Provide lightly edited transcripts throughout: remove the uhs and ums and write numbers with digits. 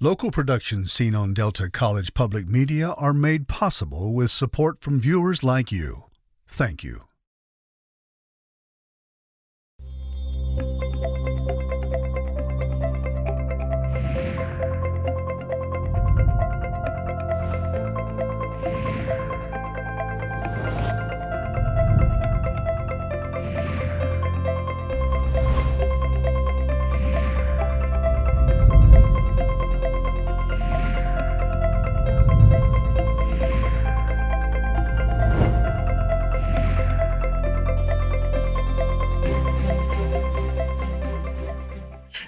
Local productions seen on Delta College Public Media are made possible with support from viewers like you. Thank you.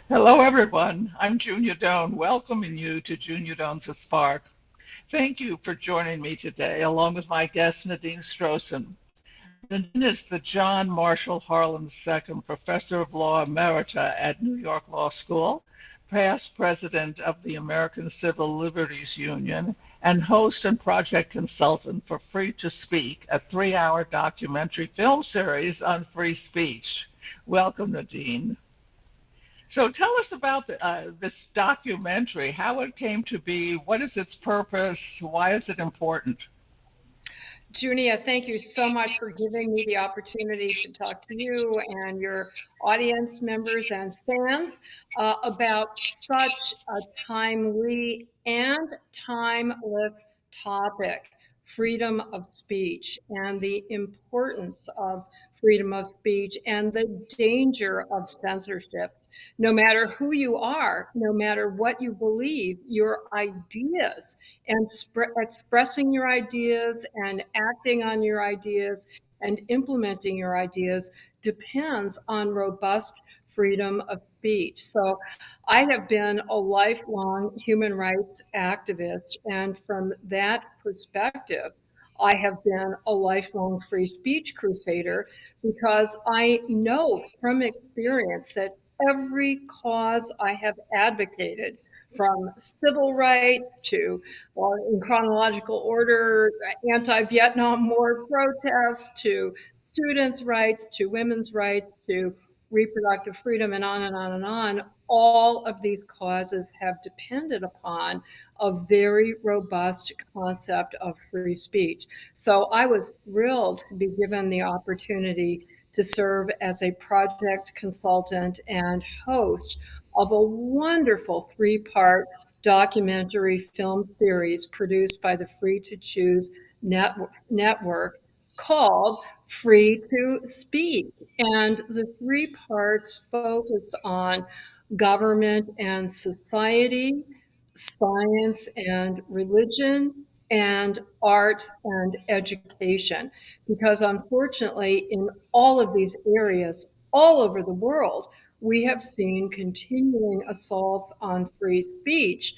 Hello, everyone. I'm Junia Doan, welcoming you to Junia Doan's Spark. Thank you for joining me today, along with my guest, Nadine Strossen. Nadine is the John Marshall Harlan II Professor of Law Emerita at New York Law School, past president of the American Civil Liberties Union, and host and project consultant for Free to Speak, a 3-hour documentary film series on free speech. Welcome, Nadine. So tell us about this documentary, how it came to be, what is its purpose, why is it important? Junia, thank you so much for giving me the opportunity to talk to you and your audience members and fans about such a timely and timeless topic, freedom of speech, and the importance of freedom of speech and the danger of censorship. No matter who you are, no matter what you believe, your ideas and expressing your ideas and acting on your ideas and implementing your ideas depends on robust freedom of speech. So I have been a lifelong human rights activist, and from that perspective, I have been a lifelong free speech crusader because I know from experience that every cause I have advocated, from civil rights to, in chronological order, anti-Vietnam War protests to students' rights to women's rights to reproductive freedom and on and on and on, all of these causes have depended upon a very robust concept of free speech. So I was thrilled to be given the opportunity to serve as a project consultant and host of a wonderful 3-part documentary film series produced by the Free to Choose network called Free to Speak. And the 3 parts focus on government and society, science and religion, and art and education. Because unfortunately, in all of these areas, all over the world, we have seen continuing assaults on free speech,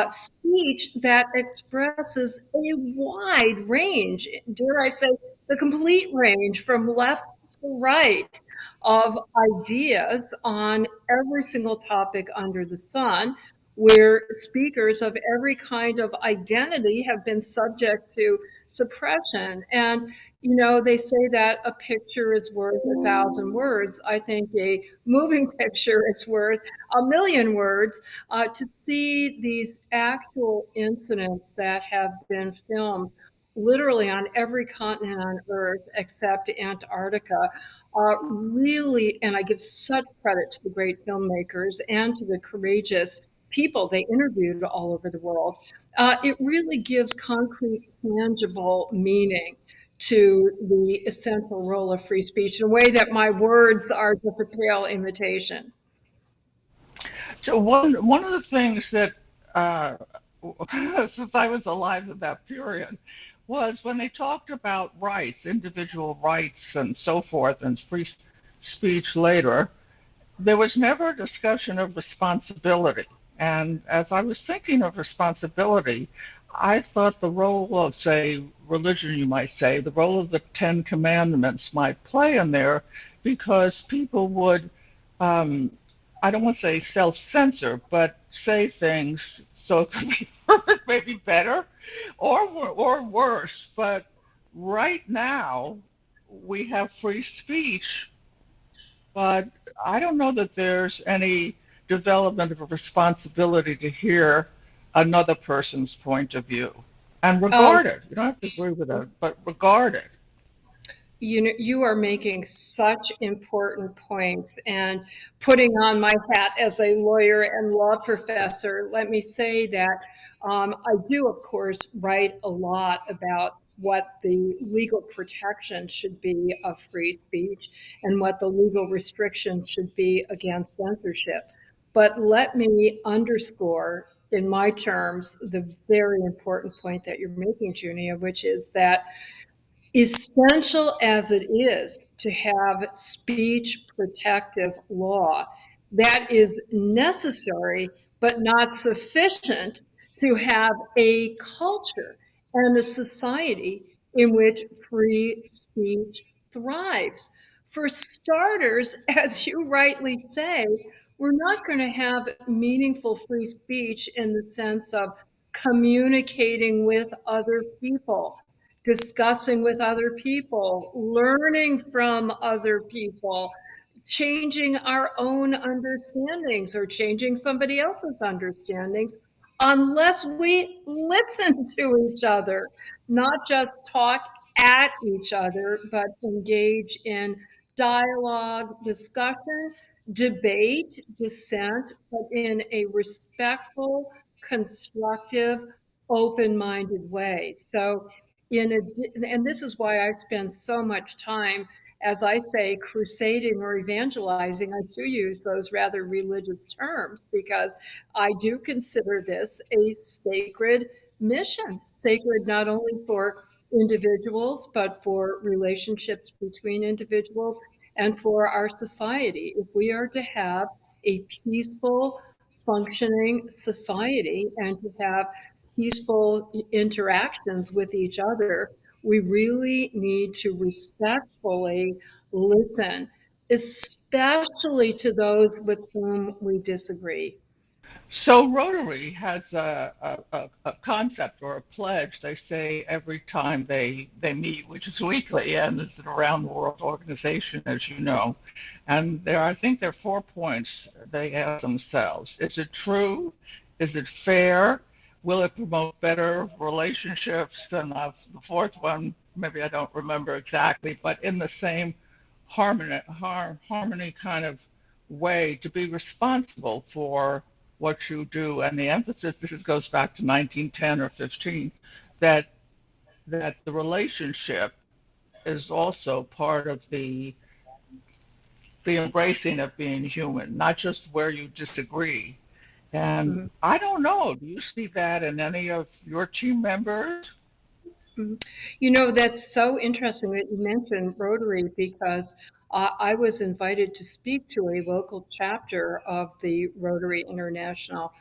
speech that expresses a wide range, dare I say, the complete range from left to right of ideas on every single topic under the sun, where speakers of every kind of identity have been subject to suppression. And, you know, they say that a picture is worth 1,000 words. I think a moving picture is worth 1,000,000 words. To see these actual incidents that have been filmed literally on every continent on Earth except Antarctica, really, and I give such credit to the great filmmakers and to the courageous people they interviewed all over the world. It really gives concrete, tangible meaning to the essential role of free speech in a way that my words are just a pale imitation. So one of the things that, uh, since I was alive in that period, was when they talked about rights, individual rights and so forth, and free speech later, there was never a discussion of responsibility. And as I was thinking of responsibility, I thought the role of, say, religion, you might say, the role of the Ten Commandments might play in there because people would, um, I don't want to say self-censor, but say things so it could be heard maybe better or worse. But right now, we have free speech, but I don't know that there's any development of a responsibility to hear. another person's point of view and Oh, regard it. You don't have to agree with it, but regard it. you know, you are making such important points. And putting on my hat as a lawyer and law professor, let me say that I do, of course, write a lot about what the legal protection should be of free speech and what the legal restrictions should be against censorship. But let me underscore, in my terms, the very important point that you're making, Junia, which is that essential as it is to have speech protective law, that is necessary but not sufficient to have a culture and a society in which free speech thrives. For starters, as you rightly say, we're not going to have meaningful free speech in the sense of communicating with other people, discussing with other people, learning from other people, changing our own understandings or changing somebody else's understandings, unless we listen to each other, not just talk at each other, but engage in dialogue, discussion, debate, dissent, but in a respectful, constructive, open-minded way. So and this is why I spend so much time, as I say, crusading or evangelizing. I do use those rather religious terms because I do consider this a sacred mission, sacred not only for individuals, but for relationships between individuals and for our society. If we are to have a peaceful, functioning society and to have peaceful interactions with each other, we really need to respectfully listen, especially to those with whom we disagree. So Rotary has a concept or a pledge they say every time they meet, which is weekly, and it's an around the world organization, as you know. And I think there are 4 points they ask themselves. Is it true? Is it fair? Will it promote better relationships? And the fourth one, maybe I don't remember exactly, but in the same harmony kind of way, to be responsible for what you do. And the emphasis, this goes back to 1910 or 15, that the relationship is also part of the embracing of being human, not just where you disagree. And Mhm. I don't know, do you see that in any of your team members? Mhm. You know, that's so interesting that you mentioned Rotary because I was invited to speak to a local chapter of the Rotary International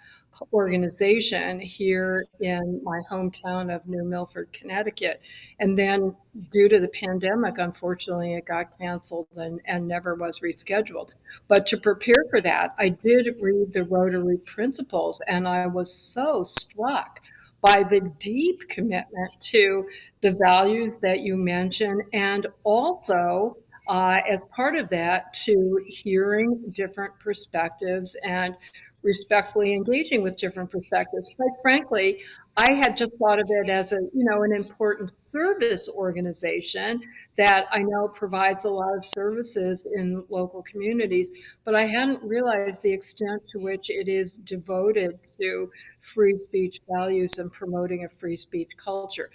organization here in my hometown of New Milford, Connecticut. And then, due to the pandemic, unfortunately, it got canceled and never was rescheduled. But to prepare for that, I did read the Rotary Principles, and I was so struck by the deep commitment to the values that you mentioned, and also as part of that, to hearing different perspectives and respectfully engaging with different perspectives. Quite frankly, I had just thought of it as an important service organization that I know provides a lot of services in local communities, but I hadn't realized the extent to which it is devoted to free speech values and promoting a free speech culture.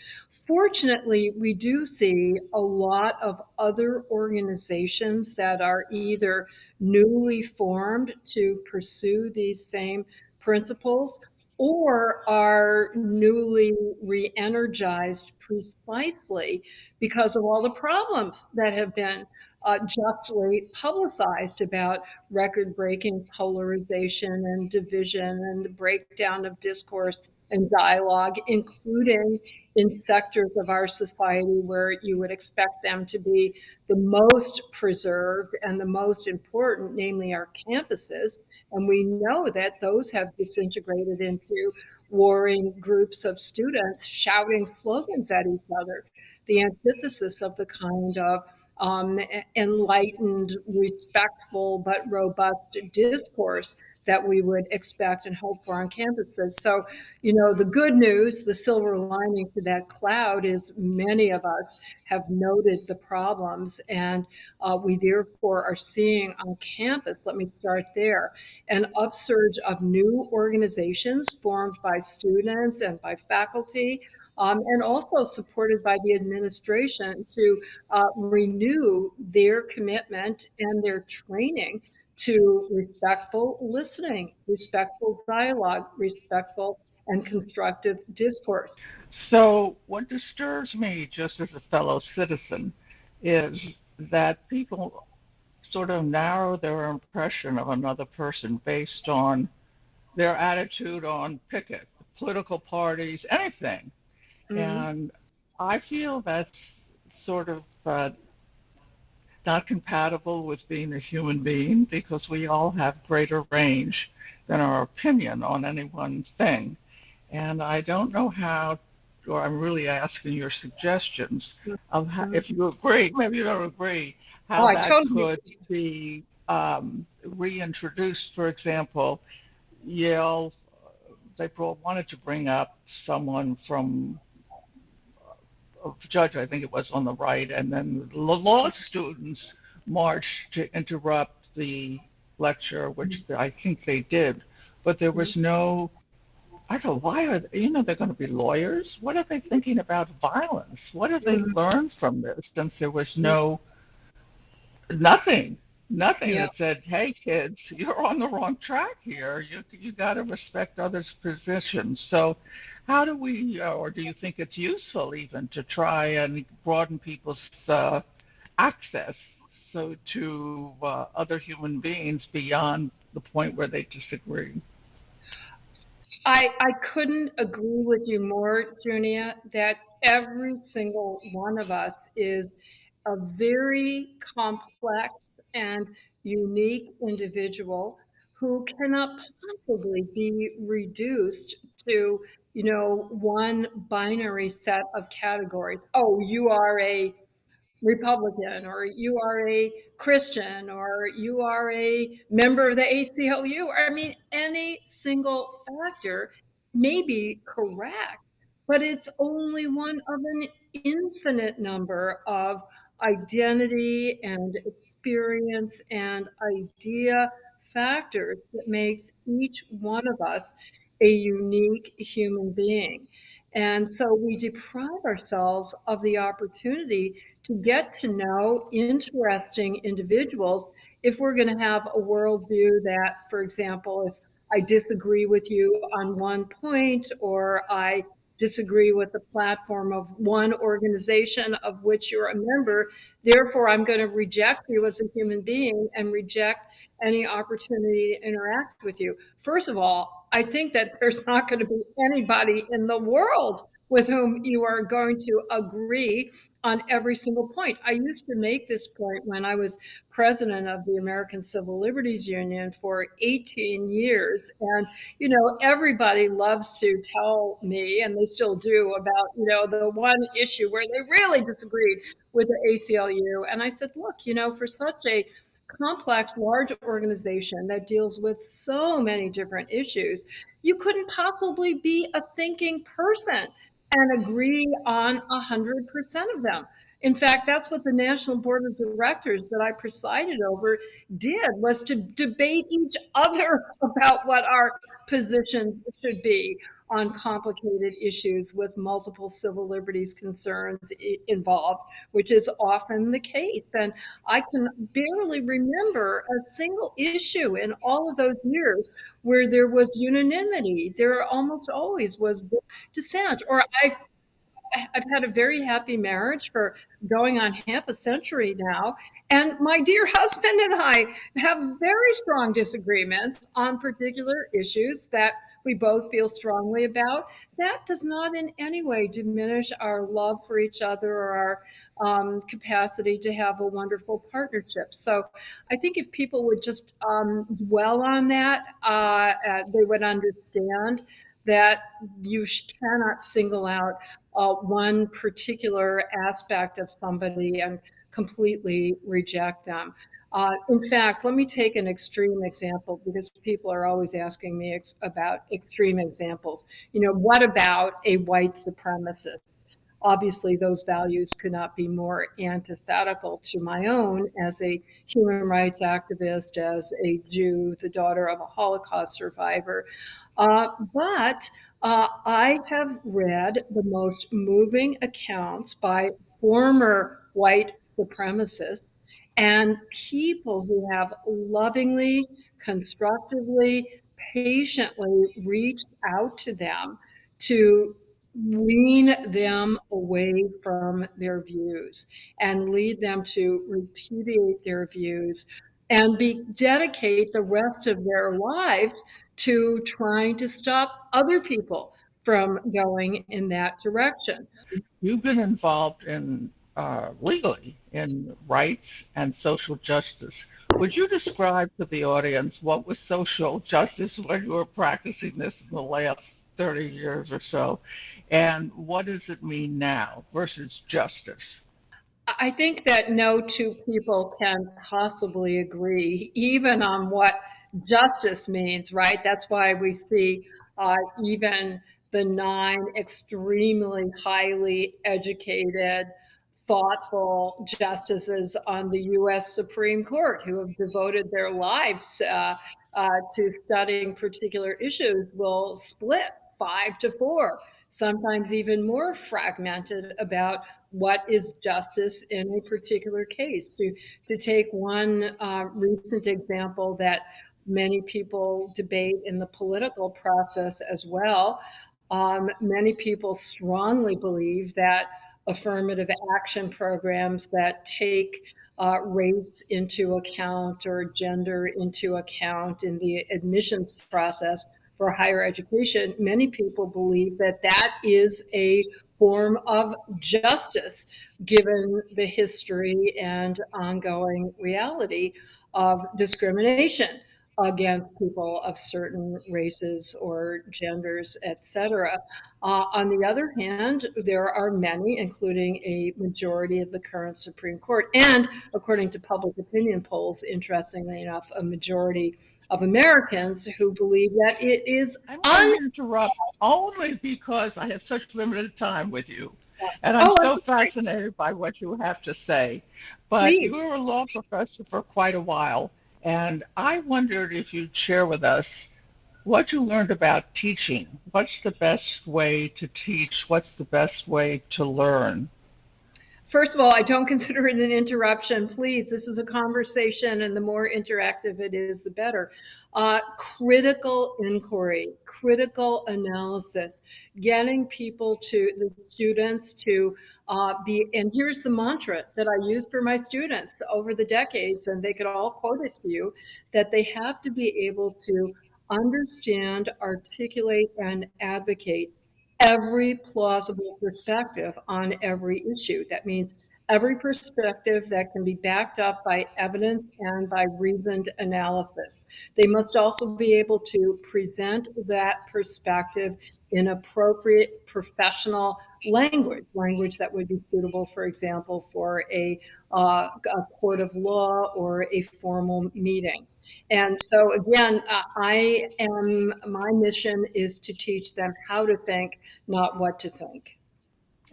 Fortunately, we do see a lot of other organizations that are either newly formed to pursue these same principles or are newly re energized precisely because of all the problems that have been justly publicized about record breaking polarization and division and the breakdown of discourse and dialogue, including in sectors of our society where you would expect them to be the most preserved and the most important, namely our campuses. And we know that those have disintegrated into warring groups of students shouting slogans at each other, the antithesis of the kind of enlightened, respectful, but robust discourse that we would expect and hope for on campuses. So, the good news, the silver lining to that cloud is many of us have noted the problems, and we therefore are seeing on campus, let me start there, an upsurge of new organizations formed by students and by faculty, and also supported by the administration to renew their commitment and their training to respectful listening, respectful dialogue, respectful and constructive discourse. So, what disturbs me, just as a fellow citizen, is that people sort of narrow their impression of another person based on their attitude on pick it, political parties, anything. Mhm. And I feel that's sort of not compatible with being a human being because we all have greater range than our opinion on any one thing. And I don't know how, or I'm really asking your suggestions of how, Mhm. if you agree, maybe you don't agree, Oh, how I that totally could be reintroduced. For example, Yale, they wanted to bring up someone from a judge, I think it was on the right, and then the law students marched to interrupt the lecture, which I think they did. But there was no, I don't know, why are they, they're going to be lawyers? What are they thinking about violence? What have they Mhm. learned from this since there was Mhm. nothing, nothing Yeah. that said, hey, kids, you're on the wrong track here. You got to respect others' positions. So, how do we, or do you think it's useful even to try and broaden people's access so to other human beings beyond the point where they disagree? I couldn't agree with you more, Junia, that every single one of us is a very complex and unique individual who cannot possibly be reduced to, one binary set of categories. Oh, you are a Republican, or you are a Christian, or you are a member of the ACLU. I mean, any single factor may be correct, but it's only one of an infinite number of identity and experience and idea factors that makes each one of us a unique human being. And so we deprive ourselves of the opportunity to get to know interesting individuals if we're going to have a worldview that, for example, if I disagree with you on one point, or I disagree with the platform of one organization of which you're a member, therefore I'm going to reject you as a human being and reject any opportunity to interact with you. First of all, I think that there's not going to be anybody in the world with whom you are going to agree on every single point. I used to make this point when I was president of the American Civil Liberties Union for 18 years. And, everybody loves to tell me, and they still do, about, the one issue where they really disagreed with the ACLU. And I said, look, for such a complex, large organization that deals with so many different issues, you couldn't possibly be a thinking person and agree on 100% of them. In fact, that's what the National Board of Directors that I presided over did, was to debate each other about what our positions should be on complicated issues with multiple civil liberties concerns involved, which is often the case. And I can barely remember a single issue in all of those years where there was unanimity. There almost always was dissent. Or I've had a very happy marriage for going on half a century now. And my dear husband and I have very strong disagreements on particular issues that we both feel strongly about. That does not in any way diminish our love for each other or our capacity to have a wonderful partnership. So I think if people would just dwell on that, they would understand that you cannot single out one particular aspect of somebody and completely reject them. In fact, let me take an extreme example because people are always asking me about extreme examples. What about a white supremacist? Obviously, those values could not be more antithetical to my own as a human rights activist, as a Jew, the daughter of a Holocaust survivor. But I have read the most moving accounts by former white supremacists and people who have lovingly, constructively, patiently reached out to them to wean them away from their views and lead them to repudiate their views and dedicate the rest of their lives to trying to stop other people from going in that direction. You've been involved in legally in rights and social justice. Would you describe to the audience what was social justice when you were practicing this in the last 30 years or so, and what does it mean now versus justice? I think that no two people can possibly agree, even on what justice means, right? That's why we see even the nine extremely highly educated, thoughtful justices on the US Supreme Court who have devoted their lives to studying particular issues will split 5 to 4, sometimes even more fragmented about what is justice in a particular case. To take one recent example that many people debate in the political process as well, many people strongly believe that affirmative action programs that take race into account or gender into account in the admissions process for higher education, many people believe that that is a form of justice given the history and ongoing reality of discrimination against people of certain races or genders, etc. On the other hand, there are many, including a majority of the current Supreme Court, and according to public opinion polls, interestingly enough, a majority of Americans who believe that it is I'm going to interrupt only because I have such limited time with you, and I'm I'm so sorry, fascinated by what you have to say. But you please. were a law professor for quite a while, and I wondered if you'd share with us what you learned about teaching. What's the best way to teach? What's the best way to learn? First of all, I don't consider it an interruption. Please, this is a conversation, and the more interactive it is, the better. Critical inquiry, critical analysis, getting people to the students to and here's the mantra that I use for my students over the decades, and they could all quote it to you, that they have to be able to understand, articulate, and advocate every plausible perspective on every issue. That means every perspective that can be backed up by evidence and by reasoned analysis. They must also be able to present that perspective in appropriate professional language that would be suitable, for example, for a court of law or a formal meeting. And so, again, my mission is to teach them how to think, not what to think.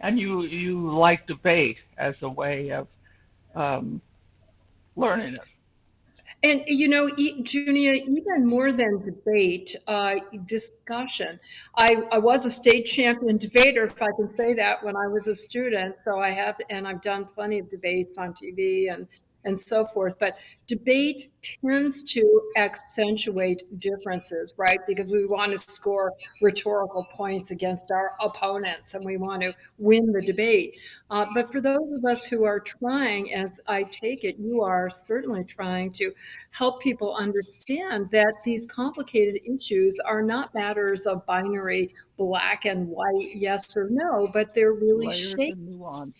And you like debate as a way of um, learning it. And Junia, even more than debate, discussion. I was a state champion debater, if I can say that, when I was a student. So I have, and I've done plenty of debates on TV and so forth. But debate tends to accentuate differences, right? Because we want to score rhetorical points against our opponents, and we want to win the debate. But for those of us who are trying, as I take it, you are certainly trying to help people understand that these complicated issues are not matters of binary black and white, yes or no, but they're really Layers shaped. and nuance.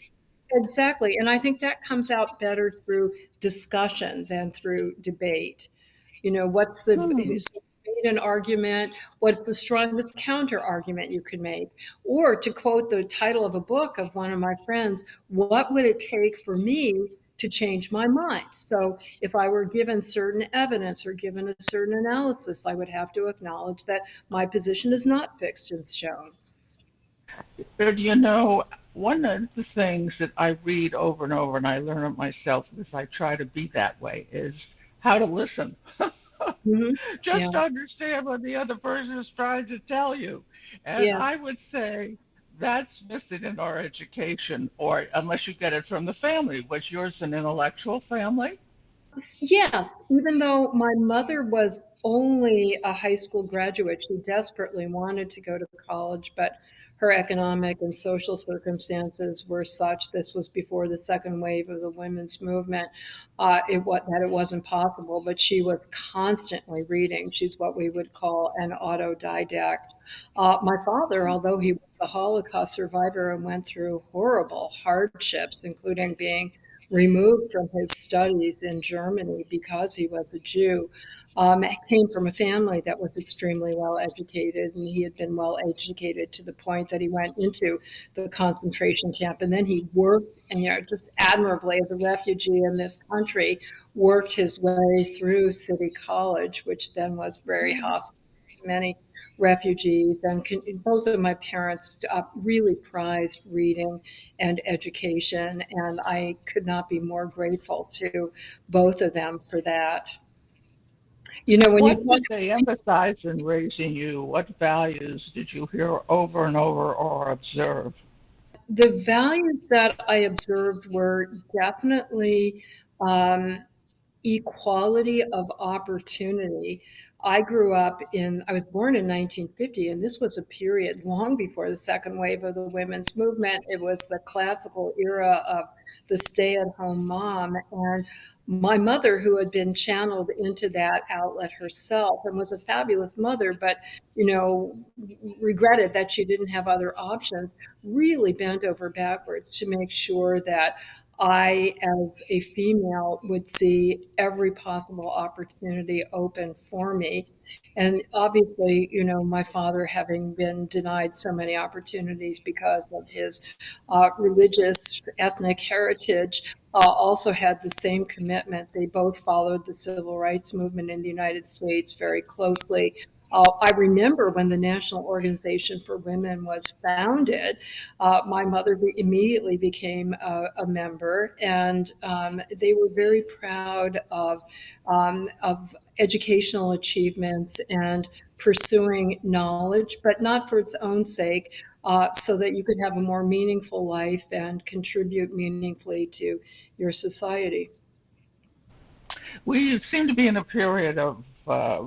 Exactly. And I think that comes out better through discussion than through debate. What's the Hmm. so debate an argument? What's the strongest counter argument you could make? Or to quote the title of a book of one of my friends, what would it take for me to change my mind. So if I were given certain evidence or given a certain analysis, I would have to acknowledge that my position is not fixed in stone. But you know, one of the things that I read over and over, and I learn it myself because I try to be that way, is how to listen. Hmm. Yeah. Just to understand what the other person is trying to tell you. And I Yes. would say that's missing in our education, or unless you get it from the family. Was yours an intellectual family? Yes, even though my mother was only a high school graduate, she desperately wanted to go to college, but her economic and social circumstances were such, this was before the second wave of the women's movement, that it wasn't possible, but she was constantly reading. She's what we would call an autodidact. My father, although he was a Holocaust survivor and went through horrible hardships, including being removed from his studies in Germany because he was a Jew, came from a family that was extremely well educated, and he had been well educated to the point that he went into the concentration camp, and then he worked, and just admirably as a refugee in this country, worked his way through City College, which then was very hospitable to many refugees. And both of my parents really prized reading and education. And I could not be more grateful to both of them for that. When you What talk did they emphasize in raising you? What values did you hear over and over or observe? the values that I observed were definitely um, equality of opportunity. I was born in 1950, and this was a period long before the second wave of the women's movement. It was the classical era of the stay at home mom. And my mother, who had been channeled into that outlet herself and was a fabulous mother, but, you know, regretted that she didn't have other options, really bent over backwards to make sure that I, as a female, would see every possible opportunity open for me. And obviously, my father, having been denied so many opportunities because of his religious, ethnic heritage, also had the same commitment. They both followed the civil rights movement in the United States very closely. I remember when the National Organization for Women was founded, my mother immediately became a member, and they were very proud of educational achievements and pursuing knowledge, but not for its own sake, so that you could have a more meaningful life and contribute meaningfully to your society. We seem to be in a period of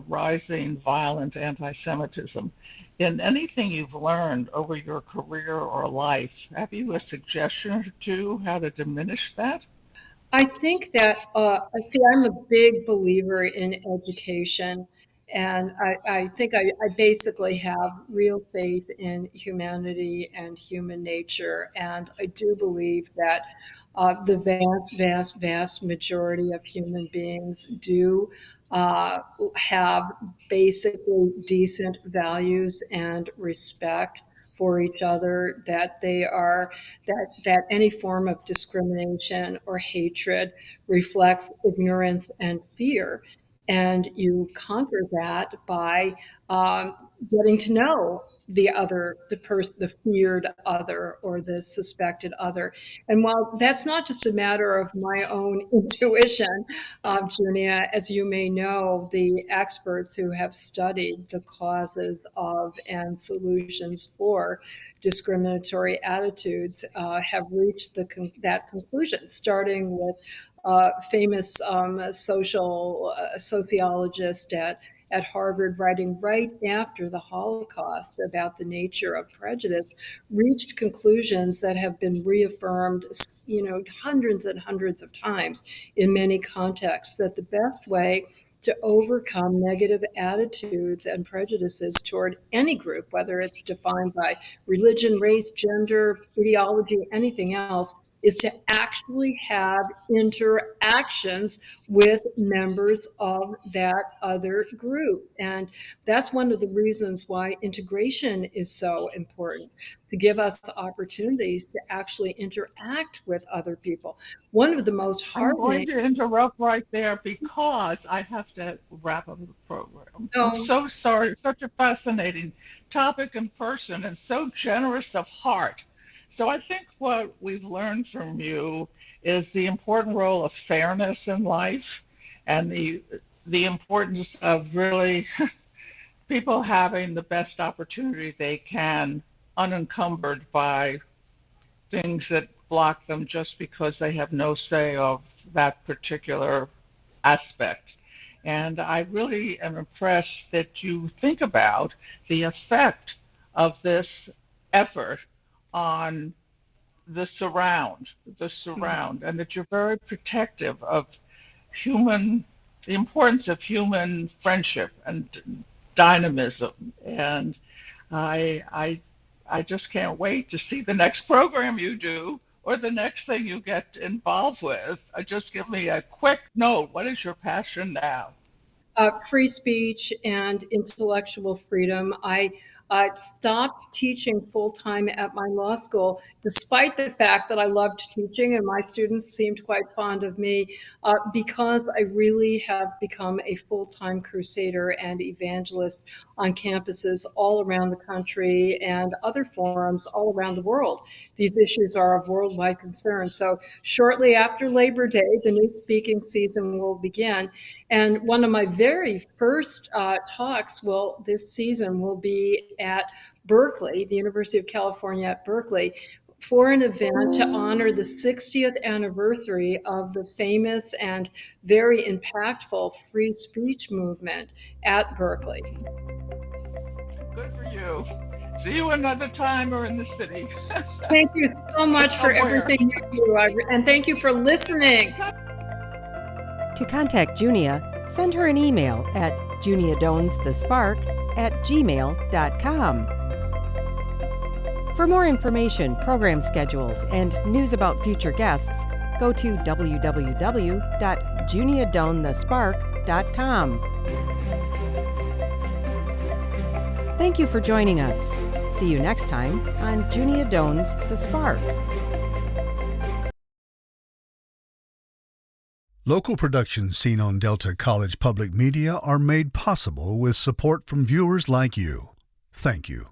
rising violent anti Semitism. In anything you've learned over your career or life, have you a suggestion or two how to diminish that? I think that, see, I'm a big believer in education. And I think I basically have real faith in humanity and human nature. And I do believe that the vast, vast, vast majority of human beings do uh, have basically decent values and respect for each other, that they are that any form of discrimination or hatred reflects ignorance and fear. And you conquer that by getting to know the other, the feared other or the suspected other. And while that's not just a matter of my own intuition, Junia, as you may know, the experts who have studied the causes of and solutions for discriminatory attitudes have reached that conclusion, starting with famous sociologist at Harvard, writing right after the Holocaust about the nature of prejudice, reached conclusions that have been reaffirmed, hundreds and hundreds of times in many contexts, that the best way to overcome negative attitudes and prejudices toward any group, whether it's defined by religion, race, gender, ideology, anything else, is to actually have interactions with members of that other group. And that's one of the reasons why integration is so important, to give us opportunities to actually interact with other people. One of the most I'm going heartening. to interrupt right there because I have to wrap up the program. I'm Oh, so sorry. Such a fascinating topic and person, and so generous of heart. So I think what we've learned from you is the important role of fairness in life, and the importance of really people having the best opportunity they can, unencumbered by things that block them just because they have no say of that particular aspect. And I really am impressed that you think about the effect of this effort on the surround, and that you're very protective of human, the importance of human friendship and dynamism. And I, I, I just can't wait to see the next program you do or the next thing you get involved with. Just give me a quick note. What is your passion now? free speech and intellectual freedom. I stopped teaching full time at my law school, despite the fact that I loved teaching and my students seemed quite fond of me, because I really have become a full time crusader and evangelist on campuses all around the country and other forums all around the world. These issues are of worldwide concern. So, shortly after Labor Day, the new speaking season will begin. And one of my very first talks this season will be at Berkeley, the University of California at Berkeley, for an event to honor the 60th anniversary of the famous and very impactful free speech movement at Berkeley. Good for you. See you another time or in the city. Thank you so much for Somewhere. everything you do, and thank you for listening. To contact Junia, send her an email at juniadonsthespark@gmail.com. For more information, program schedules, and news about future guests, go to www.juniadonthespark.com. Thank you for joining us. See you next time on Junia Doan's The Spark. Local productions seen on Delta College Public Media are made possible with support from viewers like you. Thank you.